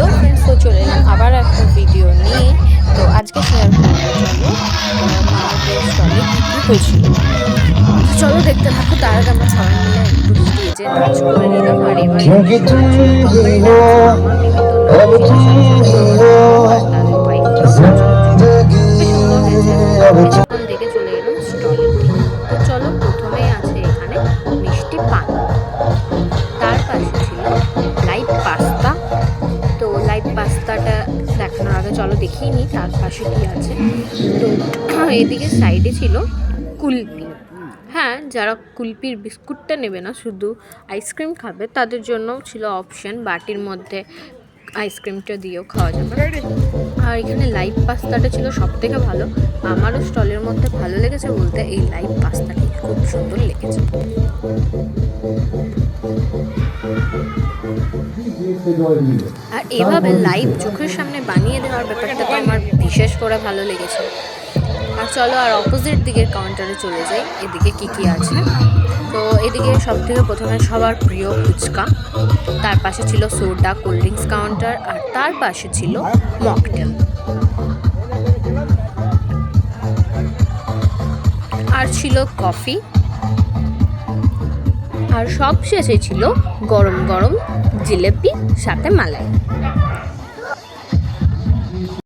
Hello friends, তো চলে এলাম আবার একটা ভিডিও নিয়ে। তো আজকে শেয়ার করবো চলো মামাদের স্টলে কী কী হয়েছিল। তো চলো দেখতে থাকো। তার আগে আমরা সবাই মিলে একটু স্টেজে নাচ করে নিলাম। আর এবার এখানে ছিল কাপল ডান্স, মামা মিমি তো নাচছিল সাথে সাথে মামার বউ আর তাদের ওয়াইফরাও নাচানোর জন্য। বেশ সুন্দর হয়েছে। কিছুক্ষণ দেখে চলে এলাম স্টলের দিকে। তো চলো, প্রথমেই আছে এখানে মিষ্টি পান, তার পাশে ছিল লাইভ পাস্তা। তো লাইভ পাস্তাটা দেখানোর আগে চলো দেখিয়ে নিই তার পাশে কী আছে। তো এদিকে সাইডে ছিল কুলপি। হ্যাঁ, যারা কুলপির বিস্কুটটা নেবে না, শুধু আইসক্রিম খাবে, তাদের জন্য ছিল অপশন বাটির মধ্যে আইসক্রিমটা দিয়েও খাওয়া যাবে। আর এখানে লাইভ পাস্তাটা ছিল সব থেকে ভালো। আমারও স্টলের মধ্যে ভালো লেগেছে বলতে এই লাইভ পাস্তাটি খুব সুন্দর লেগেছে। আর এভাবে লাইভ চোখের সামনে বানিয়ে দেওয়ার ব্যাপারটা তো আমার বিশেষ করে ভালো লেগেছে। আর চলো আর অপোজিট দিকের কাউন্টারে চলে যাই, এদিকে কি কি আছে। তো এদিকে সব থেকে প্রথমে সবার প্রিয় ফুচকা, তার পাশে ছিল সোডা কোল্ড ড্রিঙ্কস কাউন্টার, আর তার পাশে ছিল মকটেল, আর ছিল কফি, আর সব শেষে ছিল গরম গরম জিলেপি সাথে মালাই।